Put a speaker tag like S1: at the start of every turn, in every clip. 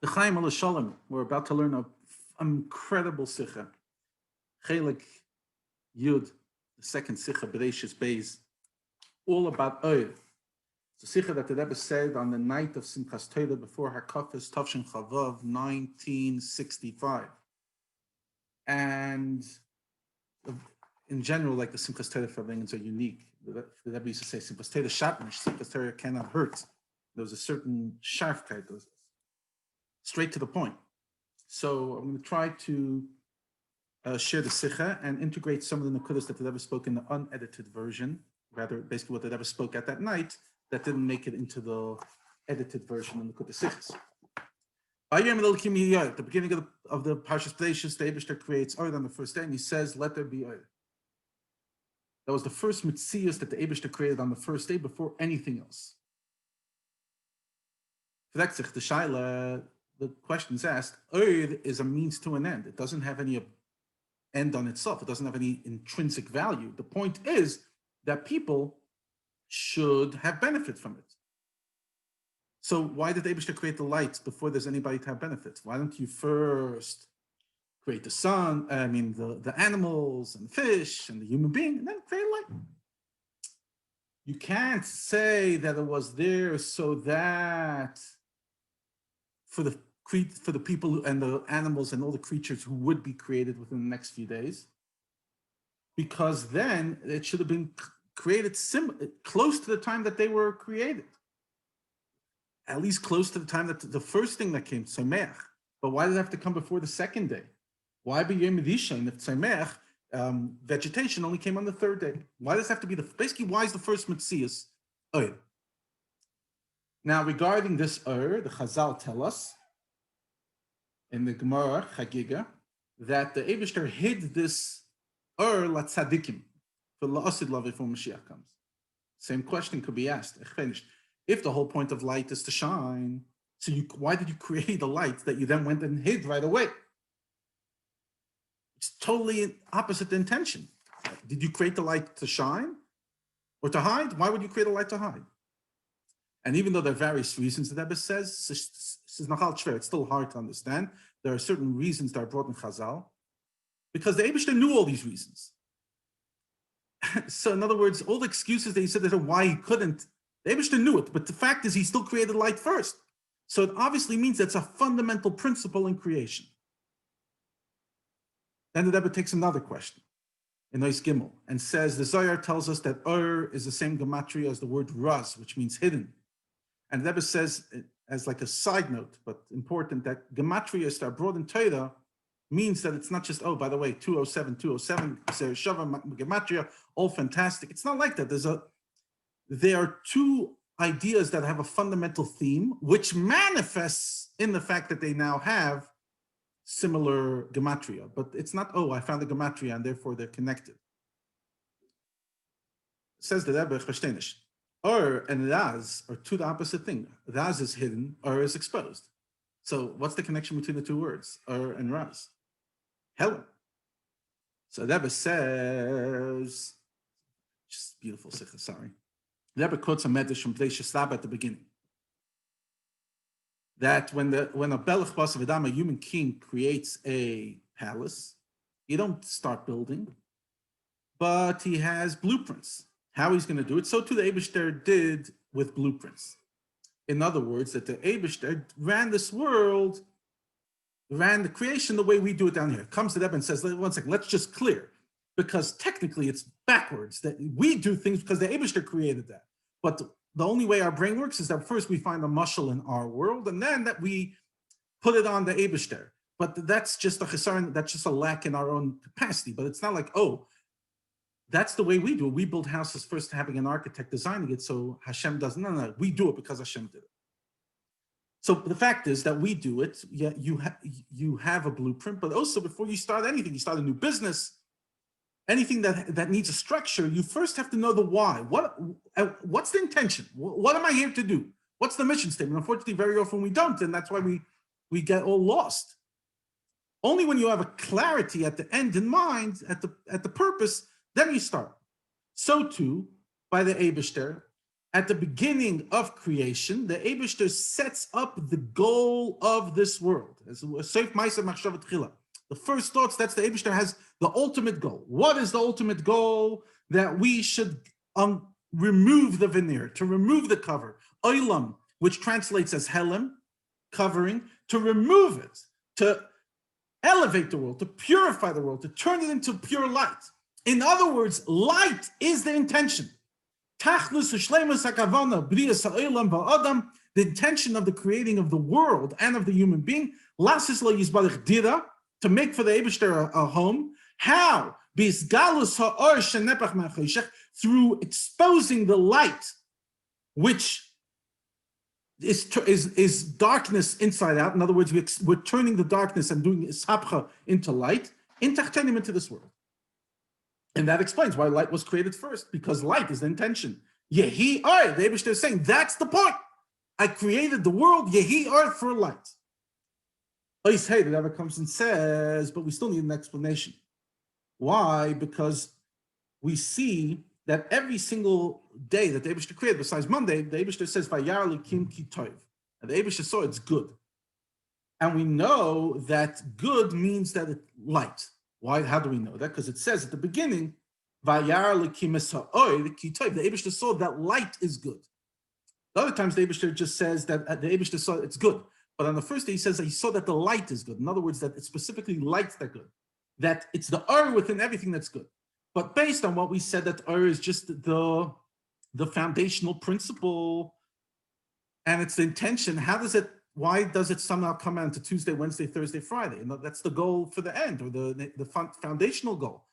S1: The Chaim al Shalom. We're about to learn an incredible Sicha. Chelik Yud, the second Sicha, Breishis Beis, all about Oir. It's a Sicha that the Rebbe said on the night of Simchas Torah before Hakafas Tavshin Chavav, 1965. And in general, like the Simchas Torah Farbrengens are unique. The Rebbe used to say, Simchas Torah Shatnish, Simchas Torah cannot hurt. There was a certain sharpkeit, straight to the point. So I'm going to try to share the Sicha and integrate some of the Nakudas that the Rebbe spoke in the unedited version, rather basically what the Rebbe spoke at that night that didn't make it into the edited version of the Nakudas Sichas. At the beginning of the Parshas Breishis, the Eibishter creates Oir on the first day, and he says, "Let there be Oir." That was the first Metzias that the Eibishter created on the first day before anything else. The question is asked, Oir is a means to an end. It doesn't have any end on itself. It doesn't have any intrinsic value. The point is that people should have benefit from it. So why did Eibishter create the light before there's anybody to have benefit? Why don't you first create the sun, the animals and the fish and the human being, and then create light? You can't say that it was there so that for the people and the animals and all the creatures who would be created within the next few days, because then it should have been created close to the time that they were created. At least close to the time that the first thing that came, Tzemeach. But why did it have to come before the second day? Why be Yom Rishon if Tzemeach, vegetation only came on the third day? Why does it have to be basically why is the first Metzias Oir? Now regarding this Oir, the Chazal tell us in the Gemara Chagiga that the Eibishter hid this Oir latzadikim for la'asid lav before Mashiach comes. Same question could be asked. If the whole point of light is to shine, so why did you create a light that you then went and hid right away? It's totally opposite the intention. Did you create the light to shine or to hide? Why would you create a light to hide? And even though there are various reasons that Rebbe says, it's still hard to understand. There are certain reasons that are brought in Chazal, because the Eibishter knew all these reasons. So in other words, all the excuses that he said that are why he couldn't, the Eibishter knew it, but the fact is he still created light first. So it obviously means that's a fundamental principle in creation. Then the Rebbe takes another question in Ois Gimel and says the Zohar tells us that Oir is the same gematria as the word Raz, which means hidden. And the Rebbe says, as like a side note, but important, that gematrias that are brought in Torah means that it's not just, oh, by the way, 207, Shava gematria, all fantastic. It's not like that. There are two ideas that have a fundamental theme, which manifests in the fact that they now have similar gematria. But it's not, oh, I found the gematria and therefore they're connected. Says the Rebbe, Chashtenish. Or and Raz are two the opposite thing. Raz is hidden, or is exposed. So what's the connection between the two words, Or and Raz? Helen. So the Rebbe says, just beautiful Sicha, sorry. The Rebbe quotes a medrash from Breishis at the beginning. That when a Belech Bas of Adam, a human king, creates a palace, you don't start building, but he has blueprints. How he's going to do it. So too the Eibishter did with blueprints. In other words, that the Eibishter ran this world, ran the creation the way we do it down here. Comes to Rebbe and says, one second, let's just clear. Because technically it's backwards, that we do things because the Eibishter created that. But the only way our brain works is that first we find a mashal in our world, and then that we put it on the Eibishter. But that's just a chesaron, that's just a lack in our own capacity. But it's not like, oh, that's the way we do it. We build houses first having an architect designing it, so Hashem doesn't. No, we do it because Hashem did it. So the fact is that we do it. Yeah, you have a blueprint, but also before you start anything, you start a new business, anything that needs a structure, you first have to know the why. What's the intention? What am I here to do? What's the mission statement? Unfortunately, very often we don't, and that's why we get all lost. Only when you have a clarity at the end in mind, at the purpose, then you start. So too, by the Eibishter, at the beginning of creation, the Eibishter sets up the goal of this world. The first thoughts, that's the Eibishter has the ultimate goal. What is the ultimate goal? That we should remove the veneer, to remove the cover. Oilam, which translates as helem, covering, to remove it, to elevate the world, to purify the world, to turn it into pure light. In other words, light is the intention. The intention of the creating of the world and of the human being, to make for the Eibishter a home. How? Through exposing the light, which is darkness inside out. In other words, we're turning the darkness and doing ishapcha into light, into this world. And that explains why light was created first, because light is the intention. Yehi Ar, the Eibishter is saying, that's the point. I created the world, Yehi Ar, for light. Hey, the Rebbe comes and says, but we still need an explanation. Why? Because we see that every single day that the Eibishter created, besides Monday, the Eibishter says, Vayar Likim Ki Tov. And the Eibishter saw it's good. And we know that good means that it's light. Why? How do we know that? Because it says at the beginning, Vayar Likim Ki Tov. The Eibishter saw that light is good. The other times the Eibishter just says that the Eibishter saw it's good. But on the first day, he says that he saw that the light is good. In other words, that it's specifically lights that are good. That it's the within everything that's good. But based on what we said, that is just the foundational principle, and it's the intention. Why does it somehow come out to Tuesday, Wednesday, Thursday, Friday? And that's the goal for the end, or the foundational goal.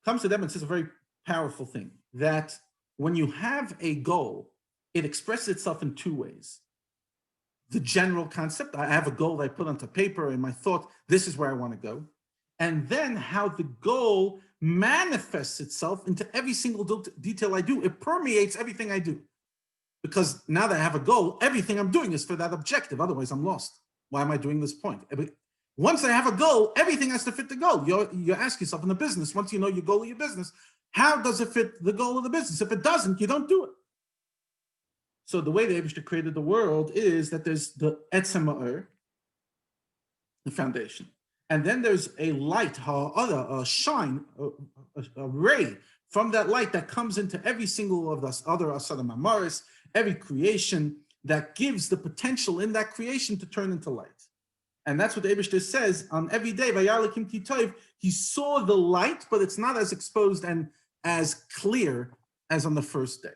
S1: Comes to them and says a very powerful thing, that when you have a goal, it expresses itself in two ways. The general concept, I have a goal that I put onto paper in my thought, this is where I want to go. And then how the goal manifests itself into every single detail I do. It permeates everything I do. Because now that I have a goal, everything I'm doing is for that objective. Otherwise, I'm lost. Why am I doing this point? Once I have a goal, everything has to fit the goal. You ask yourself in the business, once you know your goal of your business, how does it fit the goal of the business? If it doesn't, you don't do it. So the way the Eibishter created the world is that there's the etzem ha'or, the foundation. And then there's a light, a shine, a ray from that light that comes into every single of the other Asada Mamaris, every creation that gives the potential in that creation to turn into light. And that's what the Eibishter says on every day, Vayar Likim Ki Tov, he saw the light, but it's not as exposed and as clear as on the first day.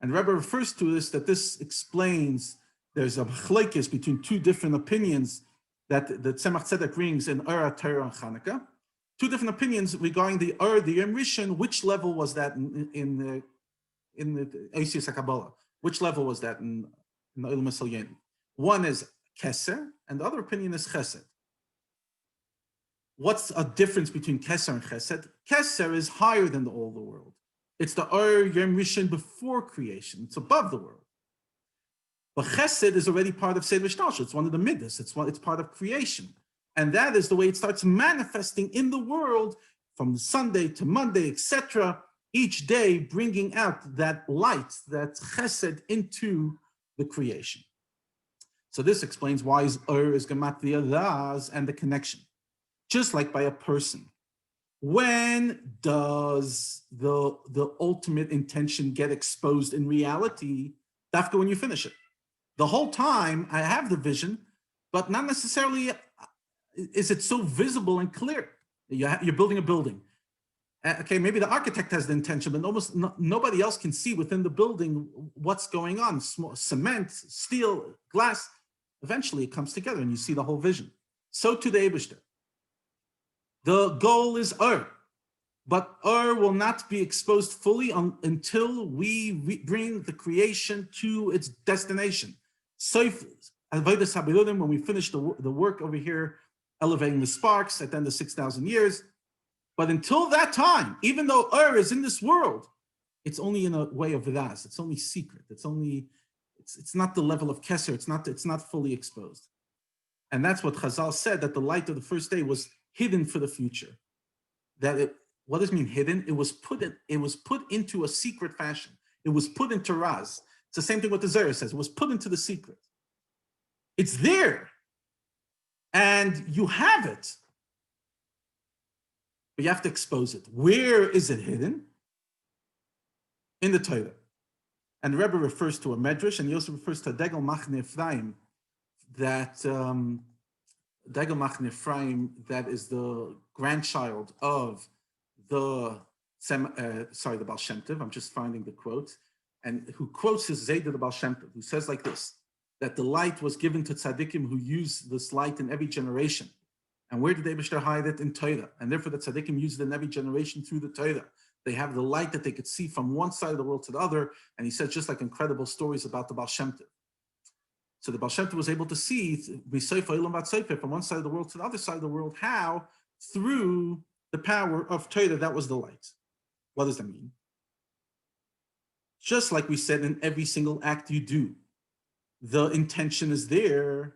S1: And Rabbi refers to this, that this explains there's a machlekes between two different opinions that the Tzemach Tzedek brings in Ur HaTorah and Chanukah. Two different opinions regarding the Yom Rishon. Which level was that in the Eisius HaKabbalah? Which level was that in the Olam HaSalyeni? One is Keser, and the other opinion is Chesed. What's a difference between Keser and Chesed? Keser is higher than all the world. It's the Yom Rishon before creation. It's above the world. But Chesed is already part of Seder Shtalsha. It's one of the Midas. It's part of creation. And that is the way it starts manifesting in the world from Sunday to Monday, etc. Each day bringing out that light, that Chesed into the creation. So this explains why is Gematria Raz and the connection. Just like by a person. When does the ultimate intention get exposed in reality? Dafka when you finish it. The whole time I have the vision, but not necessarily is it so visible and clear. You're building a building. Okay, maybe the architect has the intention, but almost nobody else can see within the building what's going on. Cement, steel, glass. Eventually it comes together and you see the whole vision. So to the Eibishter. The goal is but will not be exposed fully until we bring the creation to its destination. So when we finish the work over here, elevating the sparks at the end of 6,000 years. But until that time, even though is in this world, it's only in a way of Vidas. It's only secret. It's not the level of Keser. It's not fully exposed. And that's what Chazal said, that the light of the first day was hidden for the future. That what does it mean hidden? It was put into a secret fashion. It was put into Raz. It's the same thing what the Zohar says. It was put into the secret. It's there. And you have it. But you have to expose it. Where is it hidden? In the Torah. And the Rebbe refers to a medrash, and he also refers to a Degel Machne Ephraim, that Degel Machne Ephraim, that is the grandchild of the Baal Shem Tov. I'm just finding the quote, and who quotes his Zayda the Baal Shem Tov, who says like this, that the light was given to tzaddikim who use this light in every generation. And where did the Eibishter hide it? In Torah. And therefore the tzaddikim use it in every generation through the Torah. They have the light that they could see from one side of the world to the other. And he says just like incredible stories about the Baal Shem Tov. So the Baal Shem Tov was able to see from one side of the world to the other side of the world. How? Through the power of Torah. That was the light. What does that mean? Just like we said, in every single act you do, the intention is there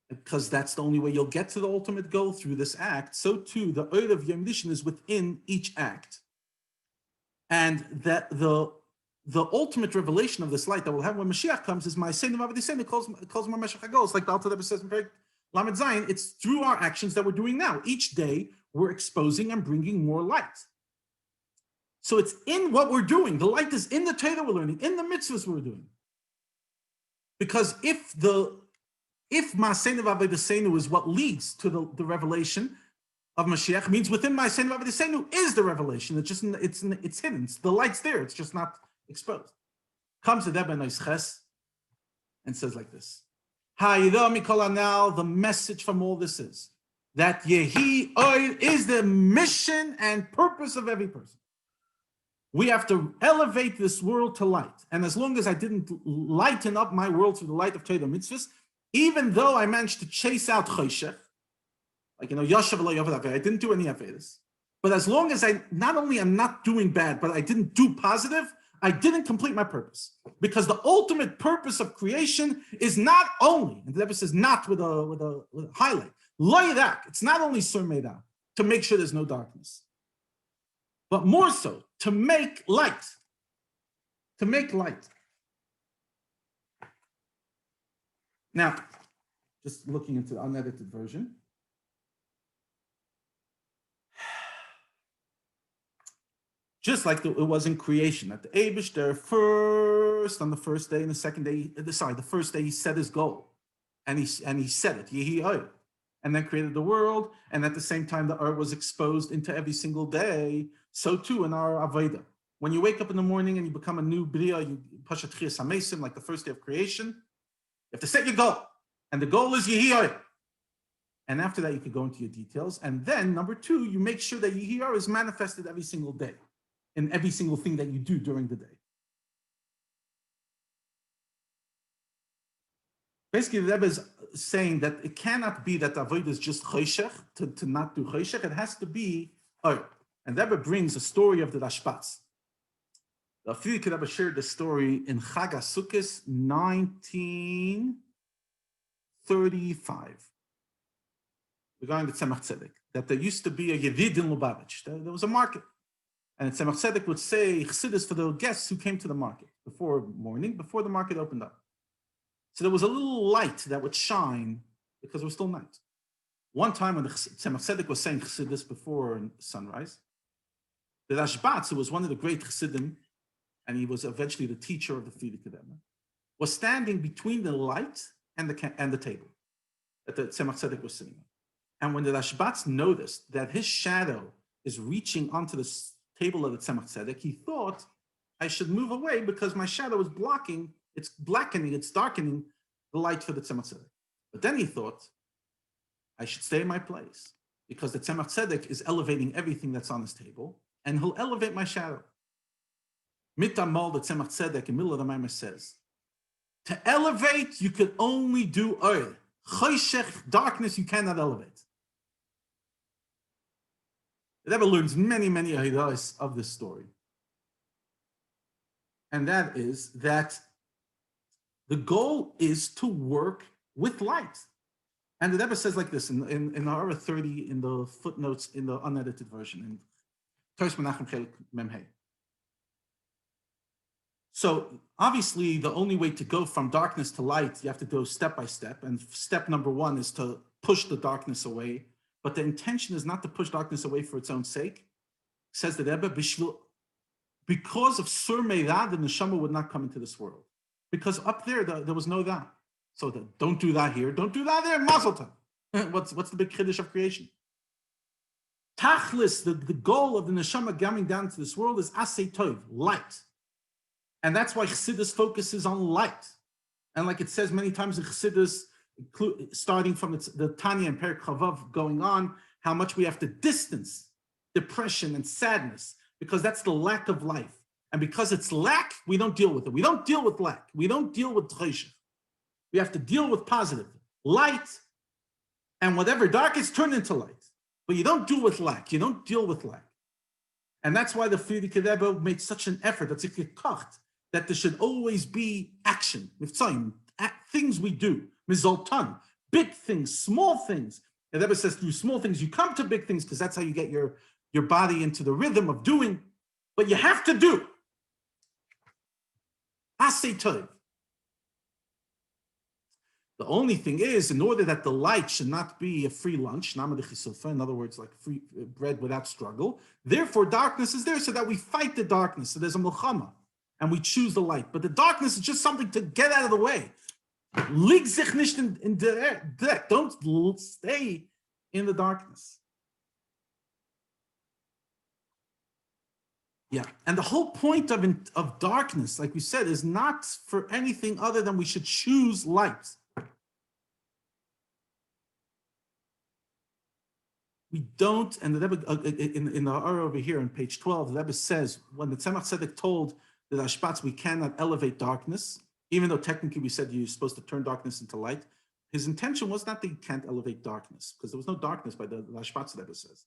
S1: because that's the only way you'll get to the ultimate goal, through this act. So too, the Oid of Yom Rishon is within each act. And that the ultimate revelation of this light that we'll have when Mashiach comes is my Seinu Avdi Seinu calls my Meshach HaGolos, like the Alter Rebbe says in Perek Lamed Zayin. It's through our actions that we're doing now. Each day, we're exposing and bringing more light. So it's in what we're doing. The light is in the Torah we're learning, in the mitzvahs we're doing. Because if Ma'aseinu V'Avodas Seinu is what leads to the revelation of Mashiach, means within Ma'aseinu V'Avodas Seinu is the revelation. It's hidden. The light's there. It's just not exposed. Comes the Rebbe Nois Ches and says like this: Ha'ira mikol hanal. The message from all this is that Yehi Oir is the mission and purpose of every person. We have to elevate this world to light. And as long as I didn't lighten up my world through the light of Torah mitzvahs, even though I managed to chase out choshech, like, Yashav lo yavad aved, I didn't do any avedas. But as long as I not only am not doing bad, but I didn't do positive, I didn't complete my purpose. Because the ultimate purpose of creation is not only, and the Rebbe says not with a highlight, loydak, it's not only surmeida, to make sure there's no darkness, but more so, to make light. To make light. Now, just looking into the unedited version. Just like it was in creation, that the Eibishter first, on the first day and the second day, the first day he set his goal. And he said it, Yehi Oir. And then created the world, and at the same time the earth was exposed into every single day. So too in our Avodah. When you wake up in the morning and you become a new Bria, you Pashat Chiyas HaMesim, like the first day of creation, you have to set your goal. And the goal is Yehi Oir. And after that, you could go into your details. And then, number two, you make sure that Yehi Oir is manifested every single day, in every single thing that you do during the day. Basically, the Rebbe is saying that it cannot be that Avodah is just choshech, to not do choshech. It has to be Oir. And the Rebbe brings a story of the Rashbatz. The Frierdiker Rebbe shared the story in Chag HaSukkos 1935. Regarding the Tzemach Tzedek, that there used to be a Yevid in Lubavitch. There was a market. And Tzemach Tzedek would say Chassidus for the guests who came to the market before the market opened up. So there was a little light that would shine because it was still night. One time when the Tzemach Tzedek was saying Chassidus before sunrise, the Rashbatz, who was one of the great Chassidim, and he was eventually the teacher of the Frierdiker Rebbe, was standing between the light and the table that the Tzemach Tzedek was sitting on. And when the Rashbatz noticed that his shadow is reaching onto the table of the Tzemach Tzedek, he thought, I should move away because my shadow is blocking, it's blackening, it's darkening the light for the Tzemach Tzedek. But then he thought, I should stay in my place because the Tzemach Tzedek is elevating everything that's on his table, and he'll elevate my shadow. Mitamal, the Tzemach Tzedek, in the middle of the Maimer says, to elevate, you can only do oil. Choshech, darkness, you cannot elevate. The Rebbe learns many, many hidas of this story. And that is that the goal is to work with light. And the Rebbe says like this in our 30 in the footnotes in the unedited version in Tosh Menachem Chelik Memhei. So obviously, the only way to go from darkness to light, you have to go step by step. And step number one is to push the darkness away. But the intention is not to push darkness away for its own sake. Says the Rebbe, because of Sur Meirah, the neshama would not come into this world. Because up there, there was no that. So don't do that here, don't do that there, Mazel tov. What's the big chiddush of creation? Tachlis, the goal of the neshama coming down to this world is Asay Tov, light. And that's why Chassidus focuses on light. And like it says many times in Chassidus, starting from the Tanya and Perek Chavav going on, how much we have to distance depression and sadness, because that's the lack of life. And because it's lack, we don't deal with it. We don't deal with lack. We don't deal with Chesed. We have to deal with positive. Light, and whatever dark is turned into light. But you don't do with lack. You don't deal with lack. And that's why the Frierdiker Rebbe made such an effort, that's gekocht, that there should always be action, things we do, mizoltan, big things, small things. The Rebbe says through small things, you come to big things, because that's how you get your body into the rhythm of doing. But you have to do. Asay tov. The only thing is, in order that the light should not be a free lunch, in other words, like free bread without struggle, therefore darkness is there so that we fight the darkness. So there's a milchama, and we choose the light. But the darkness is just something to get out of the way. Lig sich nicht in der. Don't stay in the darkness. Yeah, and the whole point of darkness, like we said, is not for anything other than we should choose light. We don't, and the Rebbe, in the Ar over here on page 12, the Rebbe says, when the Tzemach Tzedek told the Rashbatz, we cannot elevate darkness, even though technically we said you're supposed to turn darkness into light, his intention was not that you can't elevate darkness, because there was no darkness by the Rashbatz, the Rebbe says.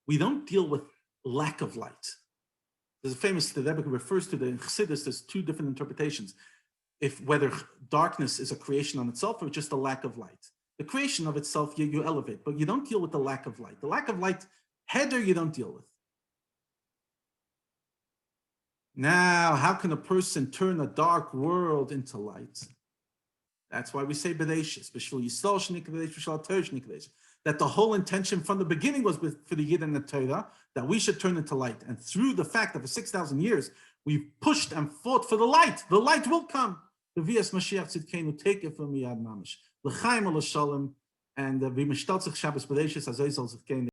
S1: We don't deal with lack of light. There's a famous, the Rebbe refers to the in Chassidus, there's two different interpretations. If whether darkness is a creation on itself or just a lack of light. The creation of itself, you elevate, but you don't deal with the lack of light. The lack of light, header, you don't deal with. Now, how can a person turn a dark world into light? That's why we say Breishis, that the whole intention from the beginning was for the Yid and the Torah, that we should turn into light. And through the fact that for 6,000 years, we've pushed and fought for the light will come. The Vias Mashiach Tzidkenu, take it from Miyad Mamish. L'chaim al shalom, and we mishtaltzich Shabbos Breishis azay zal zivkein.